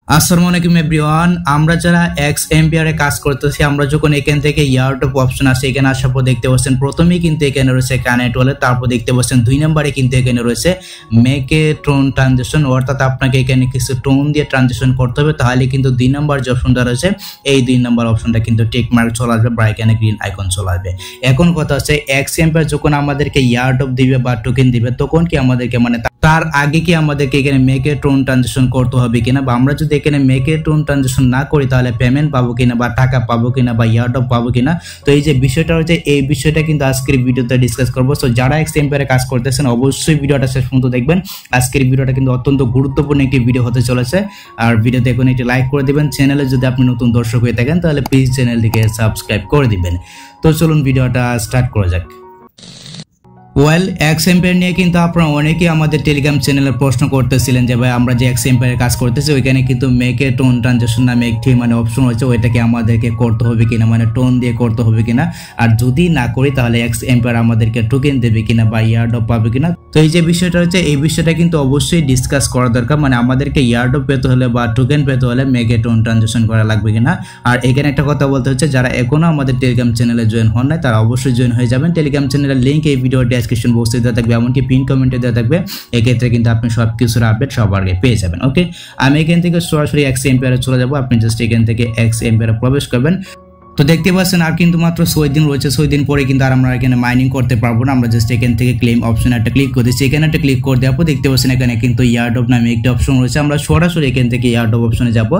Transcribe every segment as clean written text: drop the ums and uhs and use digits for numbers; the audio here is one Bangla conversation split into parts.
আসসালামু আলাইকুম এভরিওয়ান। আমরা যারা এক্স এমপিআর এ কাজ করতেছি, আমরা যখন এখান থেকে ইয়ারডপ অপশন আসে এখানে আসার পর দেখতে পাচ্ছেন প্রথমেই কিন্তু এখানে রয়েছে কানেক্ট ওয়ালেট, তারপর দেখতে পাচ্ছেন 2 নম্বরে কিন্তু এখানে রয়েছে মেক এ টোন ট্রানজাকশন, অর্থাৎ আপনাকে এখানে কিছু টোন দিয়ে ট্রানজাকশন করতে হবে, তাহলে কিন্তু 2 নম্বর যে অপশনটা রয়েছে এই 2 নম্বর অপশনটা কিন্তু টিক মার্ক চলে আসবে বা এখানে গ্রিন আইকন চলে আসবে। এখন কথা হচ্ছে এক্স এমপিআর যখন আমাদেরকে ইয়ারডপ দিবে বা টোকেন দিবে তখন কি আমাদেরকে তার আগে কি আমাদেরকে এখানে মেক এ টোন ট্রানজাকশন করতে হবে কিনা, বা আমরা যদি এখানে মেক এ টোন ট্রানজাকশন না করি তাহলে পেমেন্ট পাবো কিনা বা টাকা পাবো কিনা বা ইয়ারডপ পাবো কিনা। তো এই যে বিষয়টা হচ্ছে এই বিষয়টা কিন্তু আজকের ভিডিওতে ডিসকাস করবো। সো যারা এক্স এমপিআর কাজ করতেছেন অবশ্যই ভিডিওটা শেষ পর্যন্ত দেখবেন। আজকের ভিডিওটা কিন্তু অত্যন্ত গুরুত্বপূর্ণ একটি ভিডিও হতে চলেছে। আর ভিডিওতে এখন একটি লাইক করে দিবেন, চ্যানেলে যদি আপনি নতুন দর্শক হয়ে থাকেন তাহলে প্লিজ চ্যানেলটিকে সাবস্ক্রাইব করে দিবেন। তো চলুন ভিডিওটা স্টার্ট করা যাক। এক্স এমপিআর নিয়ে কিন্তু আপনারা অনেকেই আমাদের টেলিগ্রাম চ্যানেলে প্রশ্ন করতেছিলেন যে ভাই আমরা যে এক্স এমপিআর কাজ করতেছি ওইখানে কিন্তু মেক এ টোন ট্রানজাকশন নামে একটি অপশন হচ্ছে, ওইটাকে আমাদেরকে করতে হবে কিনা, টোন দিয়ে করতে হবে কিনা, আর যদি না করি তাহলে এক্স এমপিআর আমাদেরকে টোকেন দেবে কিনা বা ইয়ারডপ পাবে কিনা। তো এই যে বিষয়টা হচ্ছে এই বিষয়টা কিন্তু অবশ্যই ডিসকাস করা দরকার, আমাদেরকে ইয়ারডপ পেতে হলে বা টোকেন পেতে হলে মেক এ টোন ট্রানজাকশন করা লাগবে কিনা। আর এখানে একটা কথা বলতে হচ্ছে, যারা এখনো আমাদের টেলিগ্রাম চ্যানেলে জয়েন হন নাই তারা অবশ্যই জয়েন হয়ে যাবেন। টেলিগ্রাম চ্যানেলের লিঙ্ক এই ভিডিও ডেসক্রিপশন বক্সে দেওয়া থাকবে, এমনকি পিন কমেন্টে দেওয়া থাকবে। এক্ষেত্রে কিন্তু আপনি সব কিছুর আপডেট সবার আগে পেয়ে যাবেন। ওকে, আমি এখান থেকে সরাসরি এক্স এমপিআর চলে যাবো। আপনি জাস্ট এখান থেকে এক্স এমপিআর প্রবেশ করবেন। তো দেখতে পাচ্ছেন আর কিন্তু মাত্র 6 দিন রয়েছে, 6 দিন পরে কিন্তু আর আমরা এখানে মাইনিং করতে পারবো না। আমরা জাস্ট এখান থেকে ক্লেম অপশন একটা ক্লিক করে দিচ্ছি। এখানে একটা ক্লিক করে দেওয়ার পর দেখতে পাচ্ছেন এখানে কিন্তু ইয়ারডপ নামে একটা অপশন রয়েছে। আমরা সরাসরি এখান থেকে ইয়ারডপ অপশনে যাব।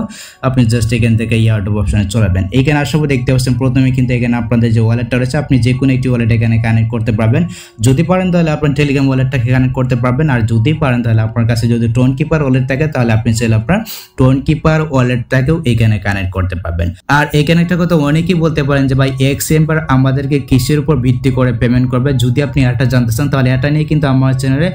আপনি জাস্ট এখান থেকে ইয়ারডপ অপশনে চলাবেন। এখানে আসার পর দেখতে পাচ্ছেন প্রথমে কিন্তু এখানে আপনাদের যে ওয়ালেটটা রয়েছে আপনি যে কোনো একটি ওয়ালেট এখানে কানেক্ট করতে পারবেন। যদি পারেন তাহলে আপনার টেলিগ্রাম ওয়ালেটটাকে কানেক্ট করতে পারবেন, আর যদি পারেন তাহলে আপনার কাছে যদি টোন কিপার ওয়ালেট থাকে তাহলে আপনি চাইলে আপনার টোন কিপার ওয়ালেটটাকেও এখানে কানেক্ট করতে পারবেন। আর এখানে একটা কথা অনেকেই বলতে পারেন যে এক্স এমপিআর আমাদেরকে কিসের উপর ভিত্তি করে পেমেন্ট করবে। যদি আপনি এটা জানতে চান তাহলে এটা নিয়ে কিন্তু আমার চ্যানেলে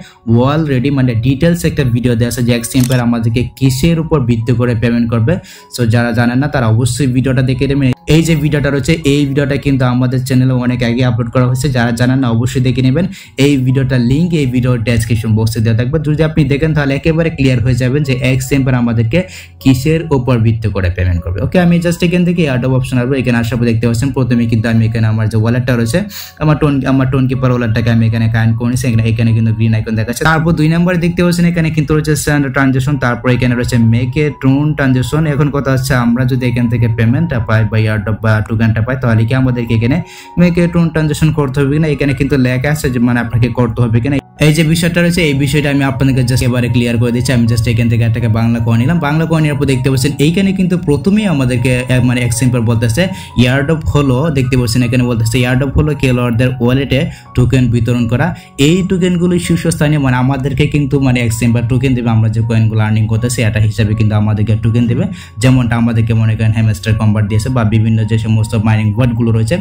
অলরেডি ডিটেলস একটা ভিডিও দেওয়া আছে যে এক্স এমপিআর আমাদেরকে কিসের উপর ভিত্তি করে পেমেন্ট করবে। সো যারা জানেন না তারা অবশ্যই ভিডিওটা দেখে নেবেন। এই যে ভিডিওটা রয়েছে এই ভিডিওটা কিন্তু আমাদের চ্যানেলে অনেক আগে আপলোড করা হয়েছে, যারা জানেন না অবশ্যই দেখে নেবেন। এই ভিডিওটার লিঙ্ক এই ভিডিওর ডেসক্রিপশন বক্সে দেওয়া থাকবে। যদি আপনি দেখেন তাহলে একেবারে ক্লিয়ার হয়ে যাবেন যে এক্স এমপিআর আমাদেরকে কিসের উপর ভিত্তি করে পেমেন্ট করবে। ওকে, আমি জাস্ট এখান থেকে ইয়ারডপ অপশন আসবো। এখানে আসার পর দেখতে পাচ্ছেন প্রথমে কিন্তু আমি এখানে আমার যে ওয়ালেটটা রয়েছে আমার টোন কিপার ওয়ালেটটাকে আমি এখানে কানেক্ট করে নিয়েছি। এখানে কিন্তু গ্রিন আইকন দেখাচ্ছে। তারপর 2 নম্বরে দেখতে পাচ্ছেন এখানে কিন্তু রয়েছে স্ট্যান্ডার্ড ট্রানজাকশন, তারপর এখানে রয়েছে মেক এ টোন ট্রানজাকশন। এখন কথা হচ্ছে আমরা যদি এখান থেকে পেমেন্টটা পাই বা ইয়ারডপ বা টোকেনটা পাই তাহলে কি আমাদেরকে এখানে মেক এ টোন ট্রানজাকশন করতে হবে কিনা, এখানে কিন্তু লেখা আছে যে আপনাকে করতে হবে কিনা। এই যে বিষয়টা রয়েছে এই বিষয়টা আমি আপনাদেরকে জাস্ট এবারে ক্লিয়ার করে দিচ্ছি। আমি জাস্ট এখান থেকে এটাকে বাংলা করে নিলাম। বাংলা করে নেওয়ার পর দেখতে পাচ্ছেন এইখানে কিন্তু প্রথমেই আমাদেরকে এক্স এমপিআর বলতেছে ইয়ারডপ হলো, দেখতে পাচ্ছেন এখানে বলতেছে ইয়ারডপ হলো খেলোয়াড়দের ওয়ালেটে টোকেন বিতরণ করা। এই টোকেনগুলো শীর্ষস্থানীয় আমাদেরকে কিন্তু এক্স এমপিআর টোকেন দেবে। আমরা যে কয়েনগুলো আর্নিং করতেছি এটা হিসাবে কিন্তু আমাদেরকে টোকেন দেবে, যেমনটা আমাদেরকে মনে করেন হ্যামস্টার কনভার্ট দিয়েছে বা বিভিন্ন যে সমস্ত মাইনিং বটগুলো রয়েছে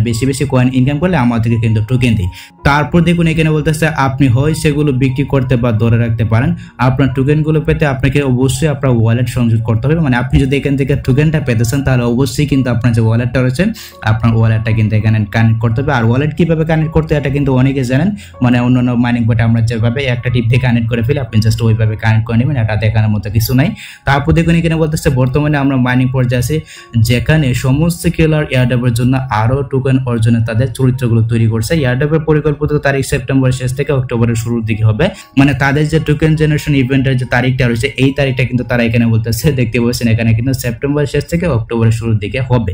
বেশি বেশি কয়েন ইনকাম করলে আমাদেরকে কিন্তু টোকেন দেয়। তারপর দেখুন এখানে বলতেছে আপনি হয় সেগুলো বিক্রি করতে বা ধরে রাখতে পারেন। আপনার টোকেনগুলো পেতে আপনাকে অবশ্যই আপনার ওয়ালেট সংযোগ করতে হবে। আপনি যদি এখান থেকে টোকেনটা পেতেছেন তাহলে অবশ্যই কিন্তু আপনার যে ওয়ালেটটা রয়েছে আপনার ওয়ালেটটা কিন্তু এখানে কানেক্ট করতে হবে। আর ওয়ালেট কিভাবে কানেক্ট করতে এটা কিন্তু অনেকে জানেন, অন্যান্য মাইনিং বটে আমরা যেভাবে একটা টিপ দিয়ে কানেক্ট করে ফেলি আপনি জাস্ট ওইভাবে কানেক্ট করে নেবেন, এটা দেখানোর মতো কিছু নাই। তারপর দেখুন এখানে বলতেছে বর্তমানে আমরা মাইনিং পর্যায়ে আছি যেখানে সমস্ত খেলোয়াড় এয়ারড্রপের জন্য আরো টোকেন অর্জনে তাদের চরিত্রগুলো তৈরি করছে। এয়ারড্রপের পরিকল্পিত তারিখ সেপ্টেম্বর শেষ থেকে অক্টোবরের শুরুর দিকে হবে। তাদের যে টোকেন জেনারেশন ইভেন্টের যে তারিখটা রয়েছে এই তারিখটা কিন্তু তারা এখানে বলতেছে, দেখতে পাচ্ছেন এখানে কিন্তু সেপ্টেম্বর শেষ থেকে অক্টোবরের শুরুর দিকে হবে।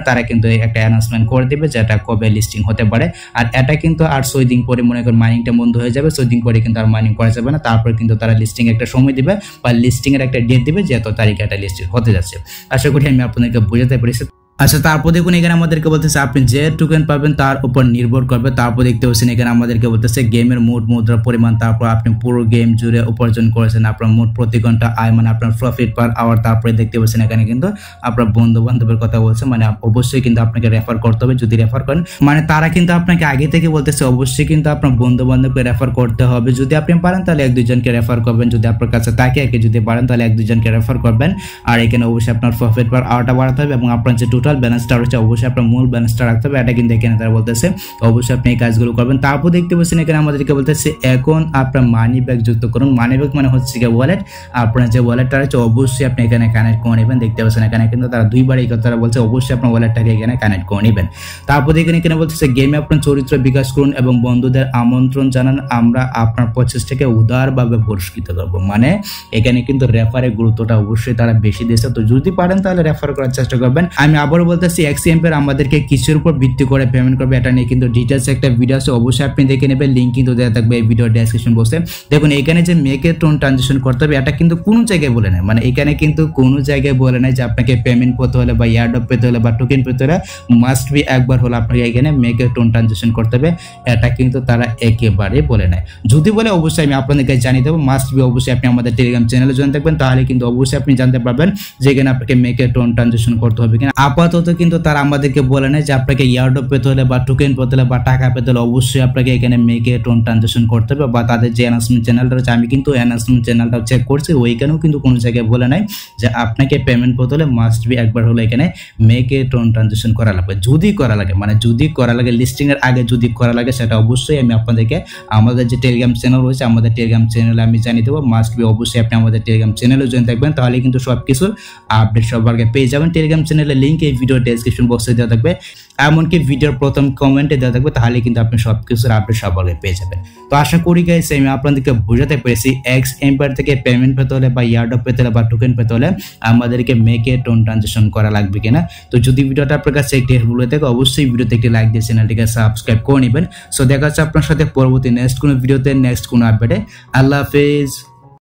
তারা কিন্তু একটা অ্যানাউন্সমেন্ট করে দিবে যেটা কবে লিস্টিং হতে পারে। আর এটা কিন্তু আর 6 দিন পরে মনে করেন মাইনিংটা বন্ধ হয়ে যাবে, 6 দিন পরে কিন্তু আর মাইনিং করা যাবে না। তারপর কিন্তু তারা লিস্টিং একটা সময় দিবে বা লিস্টিং এর একটা ডেট দিবে যে এত তারিখে এটা লিস্টিং হতে যাচ্ছে। আশা করি আমি আপনাদেরকে বোঝাতে পেরেছি। আচ্ছা, তারপর দেখুন এখানে আমাদেরকে বলতেছে আপনি যে টোকেন পাবেন তার উপর নির্ভর করবে। তারপর দেখতে পাচ্ছেন এখানে আমাদেরকে বলতেছে গেমের মোট মুদ্রার পরিমাণ, তারপর আপনি পুরো গেম জুড়ে উপার্জন করেছেন আপনার মোট প্রতি ঘন্টা আয় আপনার প্রফিট পার আওয়ার। তারপরে দেখতে পাচ্ছেন এখানে কিন্তু আপনার বন্ধু বান্ধবের কথা বলছে, অবশ্যই কিন্তু আপনাকে রেফার করতে হবে। যদি রেফার করেন তারা কিন্তু আপনাকে আগে থেকে বলতেছে অবশ্যই কিন্তু আপনার বন্ধু বান্ধবকে রেফার করতে হবে। যদি আপনি পারেন তাহলে 1-2 জনকে রেফার করবেন, যদি আপনার কাছে থাকে যদি পারেন তাহলে 1-2 জনকে রেফার করবেন। আর এখানে অবশ্যই আপনার প্রফিট পার আওয়ারটা বাড়াতে হবে এবং আপনার যে টোটাল নিউট্রাল ব্যালেন্সটা রয়েছে, অবশ্যই আপনার মূল ব্যালেন্সটা রাখতে হবে, এটা কিন্তু এখানে তারা বলতেছে। অবশ্যই আপনি এই কাজগুলো করবেন। তারপর দেখতে পাচ্ছেন এখানে আমাদেরকে বলতেছে এখন আপনার মানি ব্যাগ যুক্ত করুন। মানি ব্যাগ মানে হচ্ছে কি ওয়ালেট, আপনার যে ওয়ালেটটা রয়েছে অবশ্যই আপনি এখানে কানেক্ট করে নেবেন। দেখতে পাচ্ছেন এখানে কিন্তু তারা দুইবার এই কথাটা বলছে, অবশ্যই আপনার ওয়ালেটটাকে এখানে কানেক্ট করে নেবেন। তারপর এখানে বলতেছে গেমে আপনার চরিত্র বিকাশ করুন এবং বন্ধুদের আমন্ত্রণ জানান, আমরা আপনার প্রচেষ্টাকে উদারভাবে পুরস্কৃত করব। মানে এখানে কিন্তু রেফারের গুরুত্বটা অবশ্যই তারা বেশি দিয়েছে, তো যদি পারেন তাহলে রেফার করার চেষ্টা করবেন। আমি আবারও বলতেছি এক্সএমপের আমাদেরকে কিসের উপর ভিত্তি করে পেমেন্ট করবে এটা নিয়ে কিন্তু ডিটেলস একটা ভিডিও আছে, অবশ্যই আপনি দেখে নেবেন, লিঙ্ক কিন্তু দেওয়া থাকবে এই ভিডিও ডেসক্রিপশন বক্সে। দেখুন এখানে যে মেকে টোন ট্রানজাকশন করতে হবে এটা কিন্তু কোনো জায়গায় বলে নাই, মানে এখানে কিন্তু কোনো জায়গায় বলে নাই যে আপনাকে পেমেন্ট করতে হলে বা এয়ারড্রপ পেতে হলে বা টোকেন পেতে হলে মাস্ট বি একবার হলো আপনাকে এখানে মেকে টোন ট্রানজাকশন করতে হবে, এটা কিন্তু তারা একেবারে বলে নাই। যদি বলে অবশ্যই আমি আপনাদেরকে জানিয়ে দেবো, মাস্ট বি অবশ্যই আপনি আমাদের টেলিগ্রাম চ্যানেলে জয়েন থাকবেন, তাহলে কিন্তু অবশ্যই আপনি জানতে পারবেন যে এখানে আপনাকে মেকে টোন ট্রানজাকশন করতে হবে কিনা। আপাতত কিন্তু তারা আমাদেরকে বলে নাই যে আপনাকে এয়ারড্রপ পেতে হলে বা টোকেন পেতে হলে বা টাকা পেতে হলে অবশ্যই আপনাকে এখানে মেকে টোন ট্রানজাকশন করতে হবে, বা তাদের যে অ্যানাউন্সমেন্ট চ্যানেলটা রয়েছে আমি কিন্তু অ্যানাউন্সমেন্ট চ্যানেলটাও চেক করছি, ওইখানেও কিন্তু কোনো জায়গায় বলে নাই যে আপনাকে পেমেন্ট পেতে হলে মাস্ট বি একবার হলো এখানে মেকে টোন ট্রানজাকশন করা লাগবে। যদি করা লাগে, মানে যদি করা লাগে লিস্টিং এর আগে যদি করা লাগে সেটা অবশ্যই আমি আপনাদেরকে আমাদের যে টেলিগ্রাম চ্যানেল রয়েছে আমাদের টেলিগ্রাম চ্যানেলে আমি জানিয়ে দেবো। মাস্ট বি অবশ্যই আপনি আমাদের টেলিগ্রাম চ্যানেলে জয়েন থাকবেন, তাহলে কিন্তু সবকিছুর আপডেট সবার আগে পেয়ে যাবেন। টেলিগ্রাম চ্যানেলের লিঙ্ক এই ভিডিও ডেসক্রিপশন বক্সে দেওয়া থাকবে, এমনকি ভিডিওর প্রথম কমেন্টে দেওয়া থাকবে, তাহলে কিন্তু আপনি সবকিছুর আপডেট সবার আগে পেয়ে যাবেন। তো আশা করি গাইস আমি আপনাদেরকে বোঝাতে পেরেছি এক্স এম্পায়ার থেকে পেমেন্ট পেতে হলে বা এয়ারড্রপ পেতে হলে বা টোকেন পেতে হলে আমাদেরকে মেকে টোন ট্রানজাকশন করা লাগবে কিনা। তো যদি ভিডিওটা আপনার কাছে একটি হেল্পফুল হয়ে থাকে অবশ্যই ভিডিওতে একটি লাইক দিয়ে চ্যানেলটিকে সাবস্ক্রাইব করে নেবেন। সো দেখা হচ্ছে আপনার সাথে পরবর্তী নেক্সট কোনো ভিডিওতে নেক্সট কোনো আপডেটে। আল্লাহ হাফেজ।